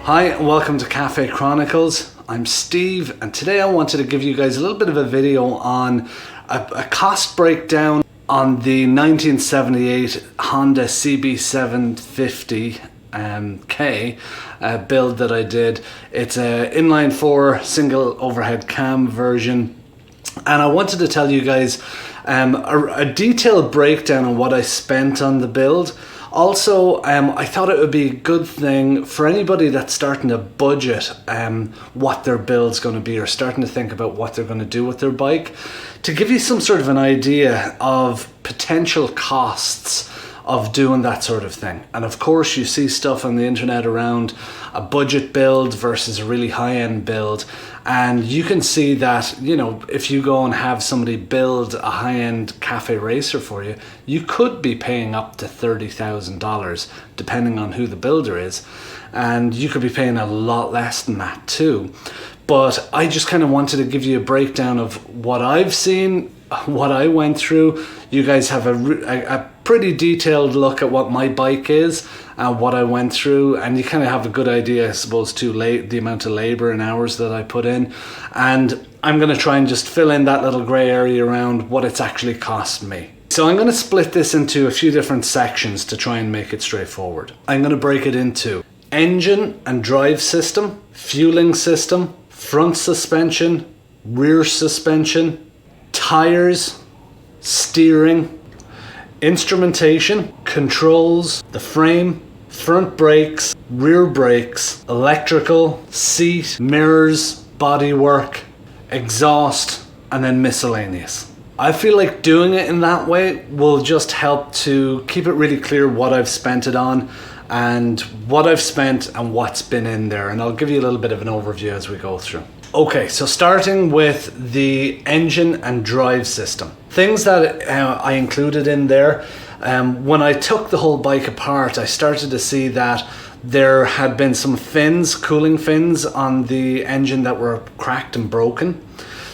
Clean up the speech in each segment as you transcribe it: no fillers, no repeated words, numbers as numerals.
Hi and welcome to Cafe Chronicles. I'm Steve and today I wanted to give you guys a little bit of a video on a cost breakdown on the 1978 Honda CB750K build that I did. It's a inline 4 single overhead cam version, and I wanted to tell you guys a detailed breakdown on what I spent on the build. Also, I thought it would be a good thing for anybody that's starting to budget what their build's going to be, or starting to think about what they're going to do with their bike, to give you some sort of an idea of potential costs of doing that sort of thing. And of course you see stuff on the internet around a budget build versus a really high-end build, and you can see that, you know, if you go and have somebody build a high-end cafe racer for you, you could be paying up to $30,000 depending on who the builder is, and you could be paying a lot less than that too. But I just kind of wanted to give you a breakdown of what I've seen, what I went through. You guys have a pretty detailed look at what my bike is and what I went through, and you kind of have a good idea, I suppose, too, the amount of labor and hours that I put in. And I'm going to try and just fill in that little gray area around what it's actually cost me. So I'm going to split this into a few different sections to try and make it straightforward. I'm going to break it into engine and drive system, fueling system, front suspension, rear suspension, tires, steering, instrumentation, controls, the frame, front brakes, rear brakes, electrical, seat, mirrors, bodywork, exhaust, and then miscellaneous. I feel like doing it in that way will just help to keep it really clear what I've spent it on, and what I've spent and what's been in there, and I'll give you a little bit of an overview as we go through. Okay, so starting with the engine and drive system. Things that I included in there, when I took the whole bike apart, I started to see that there had been some fins, cooling fins on the engine that were cracked and broken.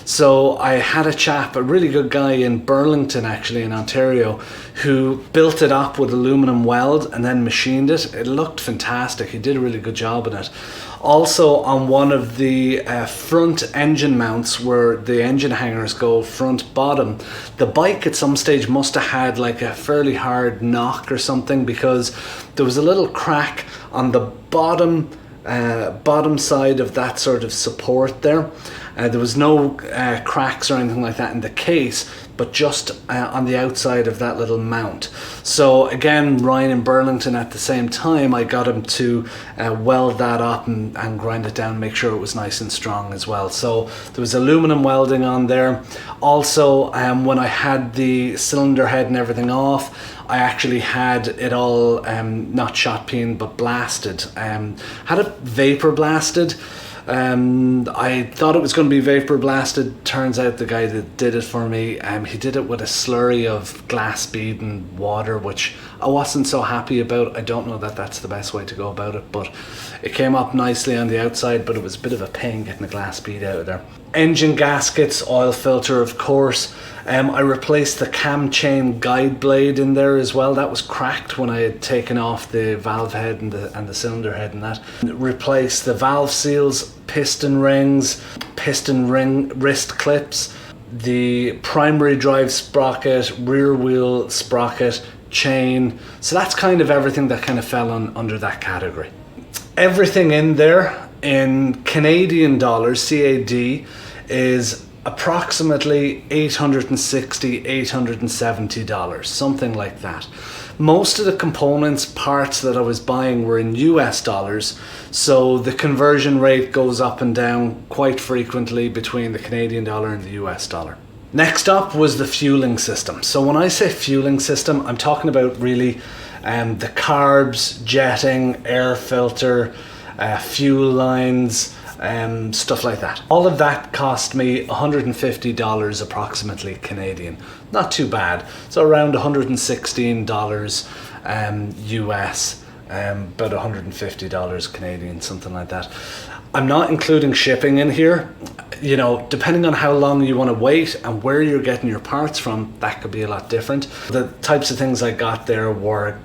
So I had a chap, a really good guy in Burlington, actually in Ontario, who built it up with aluminum weld and then machined it. It looked fantastic. He did a really good job in it. Also, on one of the front engine mounts where the engine hangers go front bottom, the bike at some stage must have had like a fairly hard knock or something, because there was a little crack on the bottom side of that sort of support there. There was no cracks or anything like that in the case, but just on the outside of that little mount. So again, Ryan in Burlington, at the same time, I got him to weld that up and grind it down, make sure it was nice and strong as well. So there was aluminum welding on there. Also, when I had the cylinder head and everything off, I actually had it all not shot peened but blasted. Had it vapor blasted. I thought it was going to be vapor blasted. Turns out the guy that did it for me, he did it with a slurry of glass bead and water, which I wasn't so happy about. I don't know that that's the best way to go about it, but it came up nicely on the outside, but it was a bit of a pain getting the glass bead out of there. Engine gaskets, oil filter, of course. I replaced the cam chain guide blade in there as well. That was cracked when I had taken off the valve head and the cylinder head and that. Replaced the valve seals, piston rings, piston ring wrist clips, the primary drive sprocket, rear wheel sprocket, chain. So that's kind of everything that kind of fell under that category. Everything in there in Canadian dollars, CAD, is approximately $860, $870, something like that. Most of the components, parts that I was buying were in US dollars, so the conversion rate goes up and down quite frequently between the Canadian dollar and the US dollar. Next up was the fueling system. So when I say fueling system, I'm talking about really the carbs, jetting, air filter, fuel lines, stuff like that. All of that cost me $150 approximately Canadian. Not too bad. So around $116 US, about $150 Canadian, something like that. I'm not including shipping in here. You know, depending on how long you want to wait and where you're getting your parts from, that could be a lot different. The types of things I got there were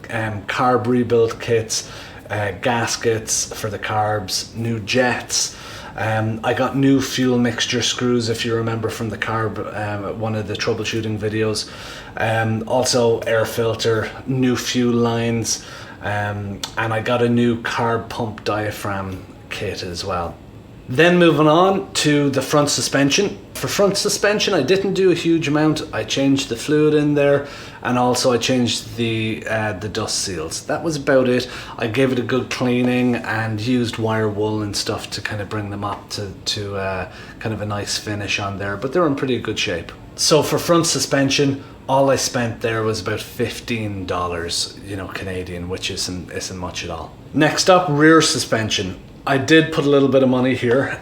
carb rebuild kits, gaskets for the carbs, new jets. I got new fuel mixture screws, if you remember from the carb, one of the troubleshooting videos. Also air filter, new fuel lines, and I got a new carb pump diaphragm kit as well. Then moving on to the front suspension. For front suspension, I didn't do a huge amount. I changed the fluid in there, and also I changed the dust seals. That was about it. I gave it a good cleaning and used wire wool and stuff to kind of bring them up to kind of a nice finish on there, but they're in pretty good shape. So for front suspension, all I spent there was about $15, you know, Canadian, which isn't much at all. Next up, rear suspension. I did put a little bit of money here.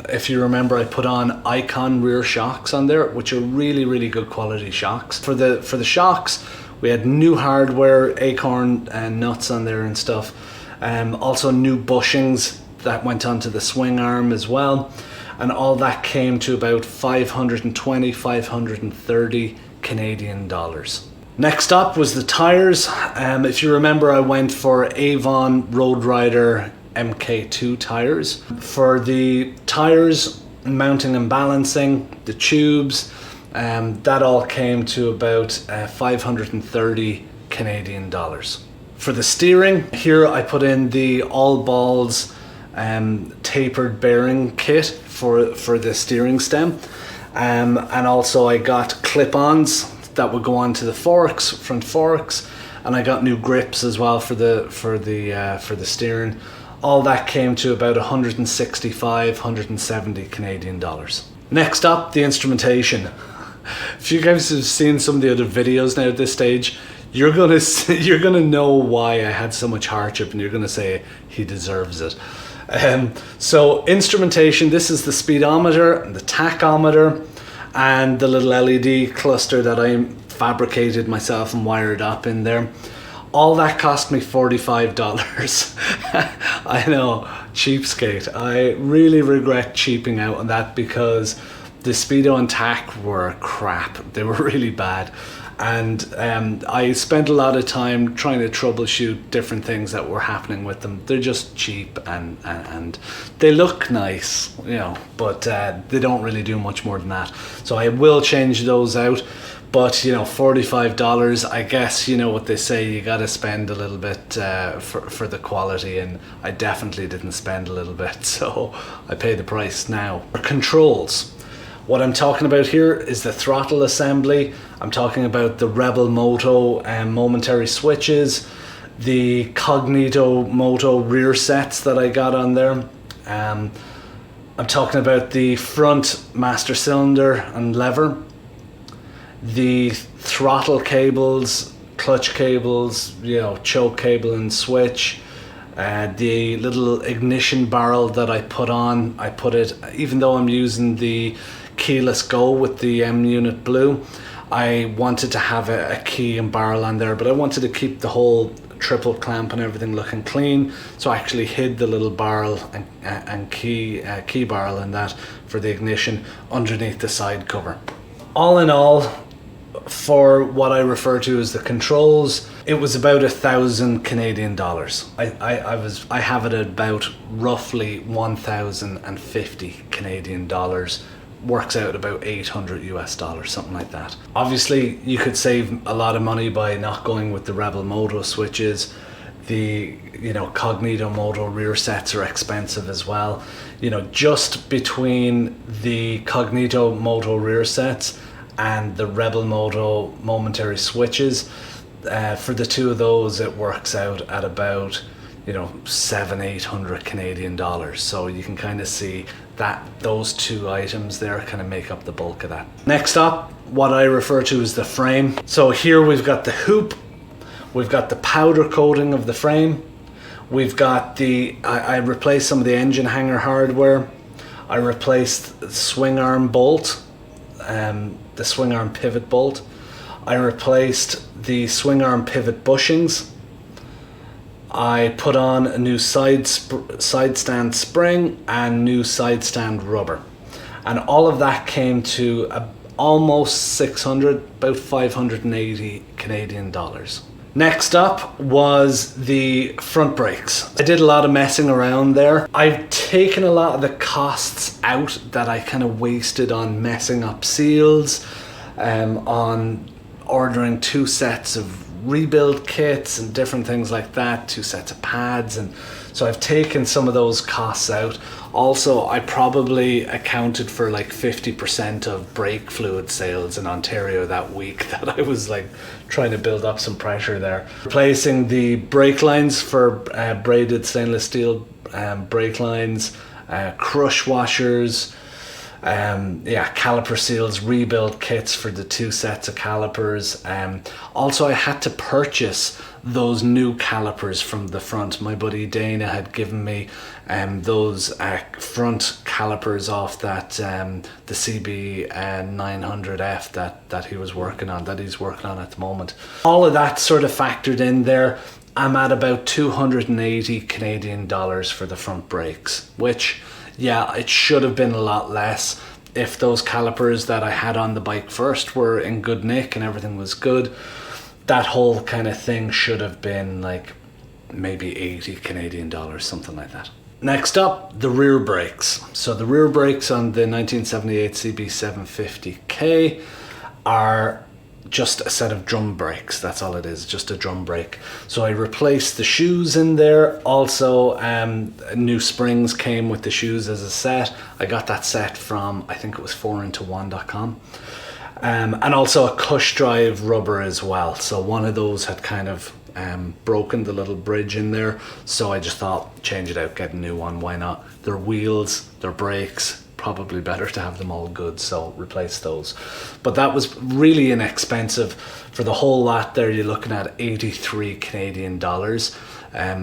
If you remember, I put on Icon rear shocks on there, which are really good quality shocks. For the shocks, we had new hardware, Acorn and nuts on there and stuff. Also new bushings that went onto the swing arm as well. And all that came to about 520, 530 Canadian dollars. Next up was the tires. If you remember, I went for Avon Road Rider MK2 tires. For the tires, mounting and balancing, the tubes, that all came to about 530 Canadian dollars. For the steering, here I put in the all balls tapered bearing kit for the steering stem, and also I got clip-ons that would go onto the forks, front forks, and I got new grips as well for the steering. All that came to about 165, 170 Canadian dollars. Next up, the instrumentation. If you guys have seen some of the other videos now at this stage, you're gonna know why I had so much hardship, and you're gonna say he deserves it. So instrumentation, this is the speedometer and the tachometer and the little LED cluster that I fabricated myself and wired up in there. All that cost me $45. I know, cheapskate. I really regret cheaping out on that because the speedo and tach were crap. They were really bad. And I spent a lot of time trying to troubleshoot different things that were happening with them. They're just cheap and they look nice, you know, but they don't really do much more than that. So I will change those out. But, you know, $45, I guess, you know what they say, you got to spend a little bit for the quality, and I definitely didn't spend a little bit, so I pay the price now. Controls. What I'm talking about here is the throttle assembly. I'm talking about the Rebel Moto momentary switches, the Cognito Moto rear sets that I got on there. I'm talking about the front master cylinder and lever, the throttle cables, clutch cables, you know, choke cable and switch, the little ignition barrel that I put on. I put it, even though I'm using the keyless go with the M Unit Blue, I wanted to have a key and barrel on there, but I wanted to keep the whole triple clamp and everything looking clean, so I actually hid the little barrel and key barrel in that for the ignition underneath the side cover. All in all, for what I refer to as the controls, it was about 1,000 Canadian dollars. I have it at about roughly 1,050 Canadian dollars. Works out about 800 US dollars, something like that. Obviously, you could save a lot of money by not going with the Rebel Moto switches. The, you know, Cognito Moto rear sets are expensive as well. You know, just between the Cognito Moto rear sets and the Rebel Moto momentary switches, for the two of those, it works out at about, you know, 700-800 Canadian dollars. So you can kind of see that those two items there kind of make up the bulk of that. Next up, what I refer to as the frame. So here we've got the hoop, we've got the powder coating of the frame, we've got the, I replaced some of the engine hanger hardware, I replaced the swing arm bolt, the swing arm pivot bolt, I replaced the swing arm pivot bushings, I put on a new side stand spring and new side stand rubber, and all of that came to almost 600, about 580 Canadian dollars. Next up was the front brakes. I did a lot of messing around there. I've taken a lot of the costs out that I kind of wasted on messing up seals, on ordering 2 sets of rebuild kits and different things like that, 2 sets of pads, and so I've taken some of those costs out. Also, I probably accounted for like 50% of brake fluid sales in Ontario that week that I was like trying to build up some pressure there. Replacing the brake lines for braided stainless steel brake lines, crush washers, caliper seals, rebuild kits for the 2 sets of calipers. Also, I had to purchase those new calipers from the front. My buddy Dana had given me those front calipers off that the CB750F that he was working on, that he's working on at the moment. All of that sort of factored in there. I'm at about 280 Canadian dollars for the front brakes, which, yeah, it should have been a lot less if those calipers that I had on the bike first were in good nick and everything was good. That whole kind of thing should have been like maybe 80 Canadian dollars, something like that. Next up, the rear brakes. So the rear brakes on the 1978 CB750K are just a set of drum brakes. That's all it is, just a drum brake. So I replaced the shoes in there. Also, new springs came with the shoes as a set. I got that set from, I think it was 4into1.com. And also a cush drive rubber as well. So one of those had kind of broken, the little bridge in there. So I just thought, change it out, get a new one, why not? Their wheels, their brakes, probably better to have them all good, so replace those. But that was really inexpensive. For the whole lot there, you're looking at 83 Canadian dollars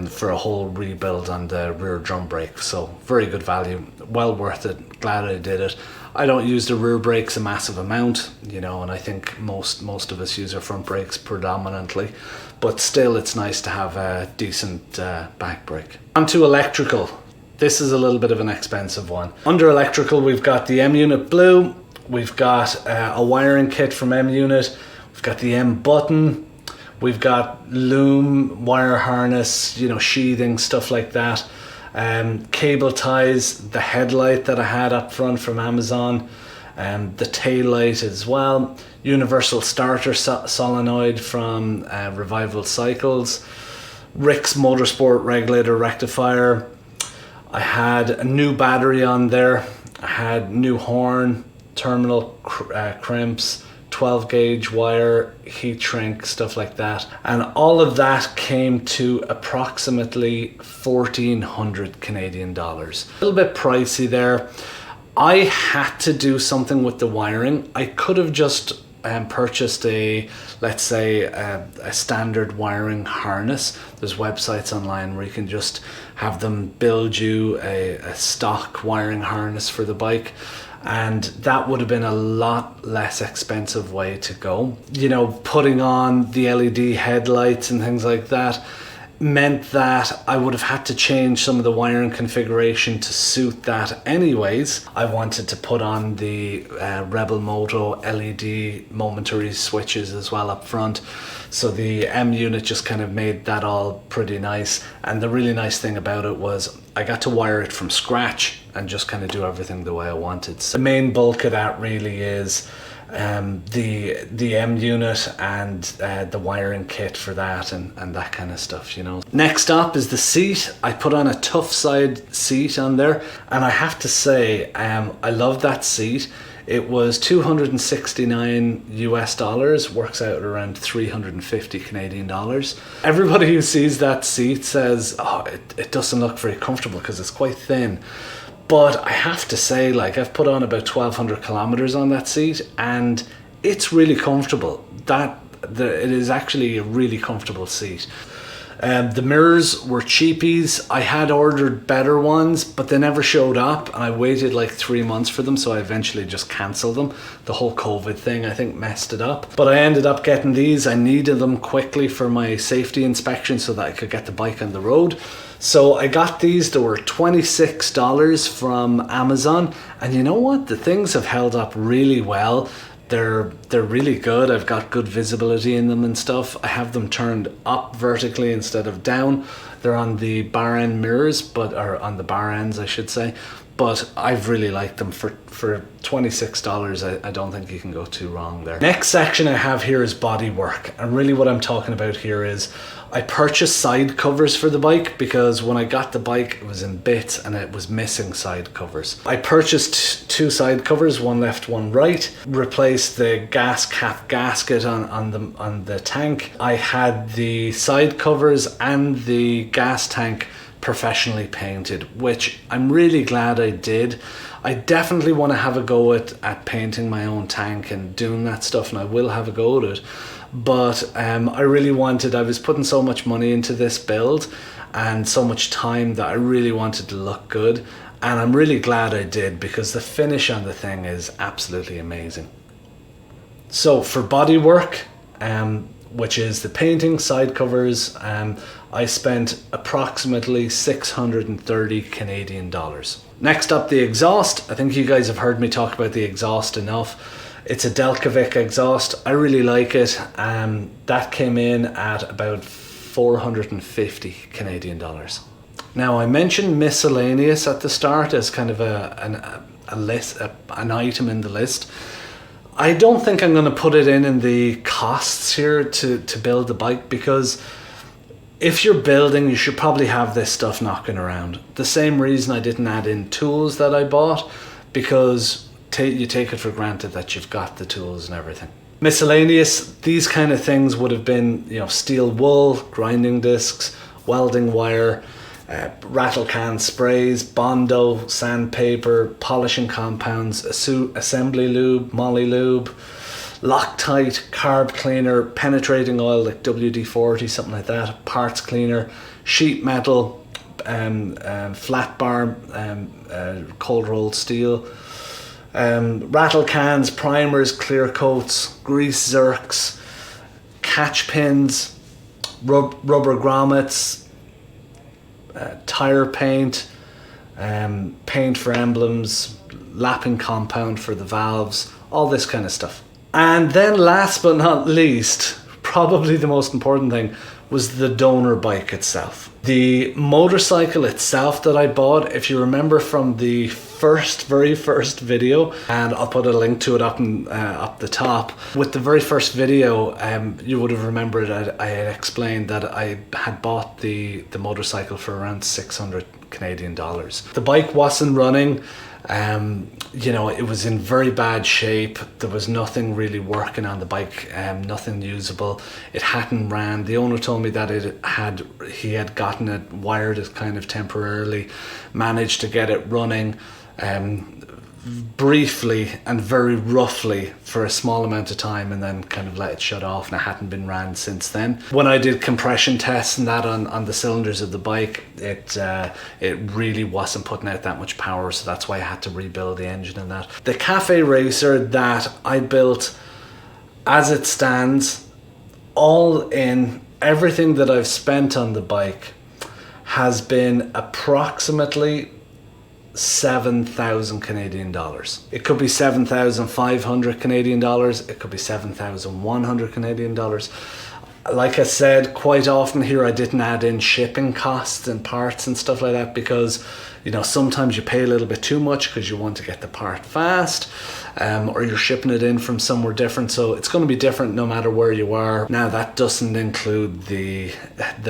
for a whole rebuild on the rear drum brake. So very good value, well worth it, glad I did it. I don't use the rear brakes a massive amount, you know, and I think most of us use our front brakes predominantly, but still it's nice to have a decent back brake. Onto electrical. This is a little bit of an expensive one. Under electrical, we've got the M-Unit Blue, we've got a wiring kit from M-Unit, we've got the M-Button, we've got loom, wire harness, you know, sheathing, stuff like that. Cable ties, the headlight that I had up front from Amazon, the tail light as well, universal starter solenoid from Revival Cycles, Rick's Motorsport regulator rectifier. I had a new battery on there. I had new horn, terminal crimps, 12 gauge wire, heat shrink, stuff like that. And all of that came to approximately 1,400 Canadian dollars. A little bit pricey there. I had to do something with the wiring. I could have just purchased a, let's say, a standard wiring harness. There's websites online where you can just have them build you a stock wiring harness for the bike, and that would have been a lot less expensive way to go. You know, putting on the LED headlights and things like that meant that I would have had to change some of the wiring configuration to suit that anyways. I wanted to put on the Rebel Moto LED momentary switches as well up front, so the M-Unit just kind of made that all pretty nice. And the really nice thing about it was I got to wire it from scratch and just kind of do everything the way I wanted. So the main bulk of that really is the M-Unit and the wiring kit for that and that kind of stuff, you know. Next up is the seat. I put on a tough side seat on there, and I have to say I love that seat. It was $269 US, works out at around 350 Canadian dollars. Everybody who sees that seat says, oh, it doesn't look very comfortable because it's quite thin. But I have to say, like, I've put on about 1,200 kilometers on that seat, and it's really comfortable. It is actually a really comfortable seat. The mirrors were cheapies. I had ordered better ones, but they never showed up, and I waited like 3 months for them, so I eventually just cancelled them. The whole COVID thing, I think, messed it up. But I ended up getting these. I needed them quickly for my safety inspection so that I could get the bike on the road. So I got these. They were $26 from Amazon, and you know what? The things have held up really well. They're really good. I've got good visibility in them and stuff. I have them turned up vertically instead of down. They're on the bar end mirrors, or on the bar ends, I should say. But I've really liked them. For $26, I don't think you can go too wrong there. Next section I have here is body work. And really what I'm talking about here is I purchased side covers for the bike because when I got the bike, it was in bits and it was missing side covers. I purchased 2 side covers, one left, one right, replaced the gas cap gasket on the tank. I had the side covers and the gas tank professionally painted, which I'm really glad I did. I definitely want to have a go at painting my own tank and doing that stuff, and I will have a go at it. But I really wanted, I was putting so much money into this build and so much time that I really wanted to look good, and I'm really glad I did because the finish on the thing is absolutely amazing. So for body work, which is the painting, side covers, I spent approximately 630 Canadian dollars. Next up, the exhaust. I think you guys have heard me talk about the exhaust enough. It's a Delcovic exhaust. I really like it. That came in at about 450 Canadian dollars. Now, I mentioned miscellaneous at the start as kind of an item in the list. I don't think I'm going to put it in the costs here to build the bike, because if you're building, you should probably have this stuff knocking around. The same reason I didn't add in tools that I bought, because you take it for granted that you've got the tools and everything. Miscellaneous, these kind of things would have been, steel wool, grinding discs, welding wire, rattle can sprays, Bondo, sandpaper, polishing compounds, assembly lube, moly lube, Loctite, carb cleaner, penetrating oil like WD-40, something like that, parts cleaner, sheet metal, flat bar, cold rolled steel, rattle cans, primers, clear coats, grease zerks, catch pins, rubber grommets, tire paint, paint for emblems, lapping compound for the valves, all this kind of stuff. And then last but not least, probably the most important thing, was the donor bike itself. The motorcycle itself that I bought, if you remember from the very first video, and I'll put a link to it up the top. With the very first video, you would have remembered I had explained that I had bought the motorcycle for around 600 Canadian dollars. The bike wasn't running. It was in very bad shape. There was nothing really working on the bike, nothing usable. It hadn't ran. The owner told me that he had gotten it wired it kind of temporarily, managed to get it running briefly and very roughly for a small amount of time, and then kind of let it shut off, and it hadn't been ran since then. When I did compression tests and that on the cylinders of the bike, it really wasn't putting out that much power, so that's why I had to rebuild the engine and that. The Cafe Racer that I built, as it stands, all in, everything that I've spent on the bike has been approximately 7,000 Canadian dollars. It could be 7,500 Canadian dollars. It could be 7,100 Canadian dollars. Like I said, quite often here I didn't add in shipping costs and parts and stuff like that, because sometimes you pay a little bit too much because you want to get the part fast, or you're shipping it in from somewhere different, so it's going to be different no matter where you are. Now, that doesn't include the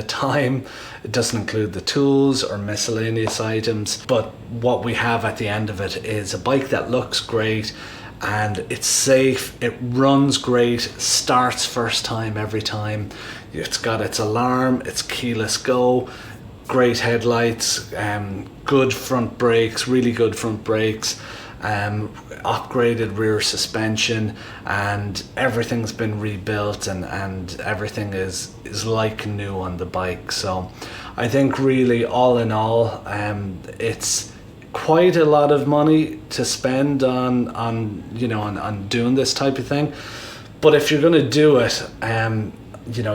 time, it doesn't include the tools or miscellaneous items, but what we have at the end of it is a bike that looks great, and it's safe, it runs great, starts first time every time. It's got its alarm, it's keyless go, great headlights, good front brakes, really good front brakes, upgraded rear suspension, and everything's been rebuilt, and everything is like new on the bike. So I think really all in all, it's quite a lot of money to spend on doing this type of thing. But if you're going to do it,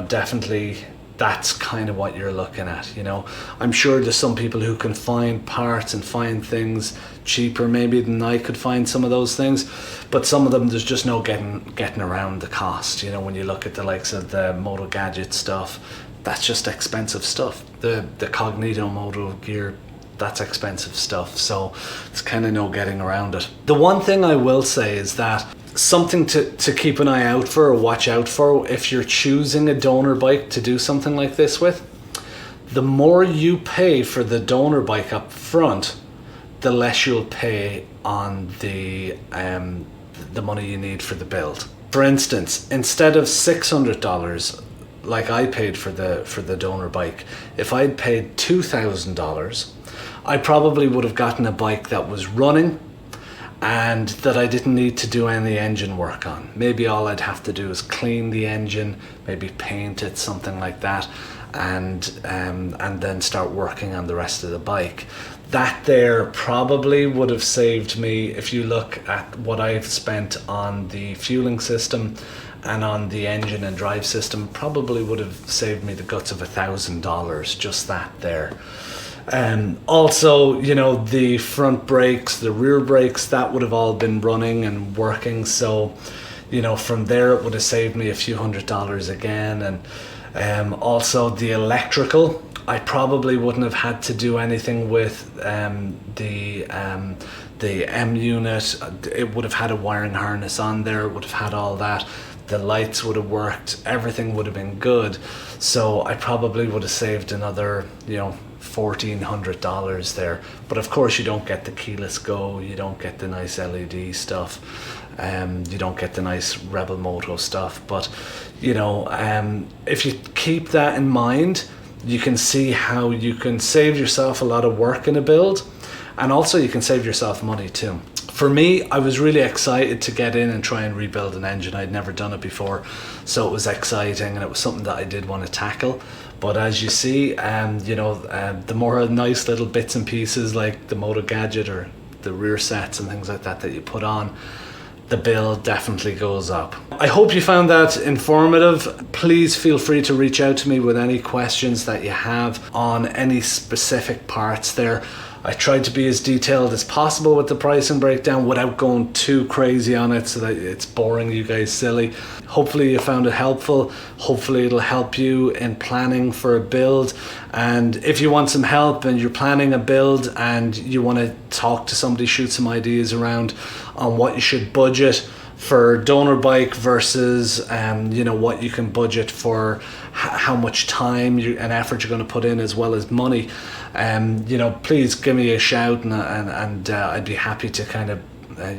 definitely that's kind of what you're looking at, you know. I'm sure there's some people who can find parts and find things cheaper maybe than I could find some of those things, but some of them there's just no getting around the cost, you know. When you look at the likes of the Moto Gadget stuff, that's just expensive stuff. The Cognito Moto gear, that's expensive stuff, so it's kind of no getting around it. The one thing I will say is that something to keep an eye out for or watch out for if you're choosing a donor bike to do something like this with, the more you pay for the donor bike up front, the less you'll pay on the money you need for the build. For instance, instead of $600 like I paid for the donor bike, if I'd paid $2,000, I probably would have gotten a bike that was running and that I didn't need to do any engine work on. Maybe all I'd have to do is clean the engine, maybe paint it, something like that, and then start working on the rest of the bike. That there probably would have saved me, if you look at what I've spent on the fueling system and on the engine and drive system, probably would have saved me the guts of $1,000, just that there. Also, you know, the front brakes, the rear brakes, that would have all been running and working, so, you know, from there it would have saved me a few $100s again. And also the electrical, I probably wouldn't have had to do anything with the M unit. It would have had a wiring harness on there, it would have had all that. The lights would have worked, everything would have been good. So I probably would have saved another, you know, $1,400 there. But of course you don't get the keyless go, you don't get the nice LED stuff, you don't get the nice Rebel Moto stuff. But, you know, if you keep that in mind, you can see how you can save yourself a lot of work in a build, and also you can save yourself money too. For me, I was really excited to get in and try and rebuild an engine. I'd never done it before, so it was exciting and it was something that I did want to tackle. But as you see, you know, the more nice little bits and pieces like the Moto Gadget or the rear sets and things like that that you put on, the bill definitely goes up. I hope you found that informative. Please feel free to reach out to me with any questions that you have on any specific parts there. I tried to be as detailed as possible with the pricing breakdown without going too crazy on it so that it's boring you guys silly. Hopefully you found it helpful. Hopefully it'll help you in planning for a build. And if you want some help and you're planning a build and you want to talk to somebody, shoot some ideas around on what you should budget for donor bike versus you know, what you can budget for how much time and effort you're going to put in, as well as money, you know, please give me a shout, and I'd be happy to kind of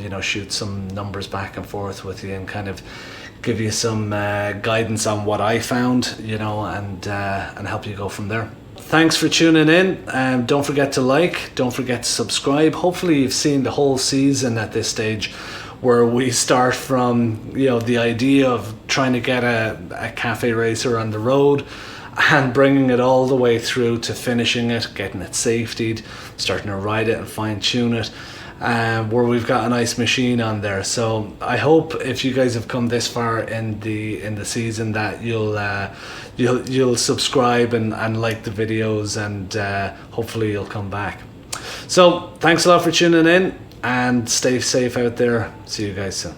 you know, shoot some numbers back and forth with you and kind of give you some guidance on what I found, you know, and help you go from there. Thanks for tuning in. Don't forget to like, don't forget to subscribe. Hopefully you've seen the whole season at this stage, where we start from, you know, the idea of trying to get a cafe racer on the road and bringing it all the way through to finishing it, getting it safetied, starting to ride it and fine tune it, where we've got a nice machine on there. So I hope if you guys have come this far in the season that you'll subscribe and like the videos, and hopefully you'll come back. So thanks a lot for tuning in, and stay safe out there. See you guys soon.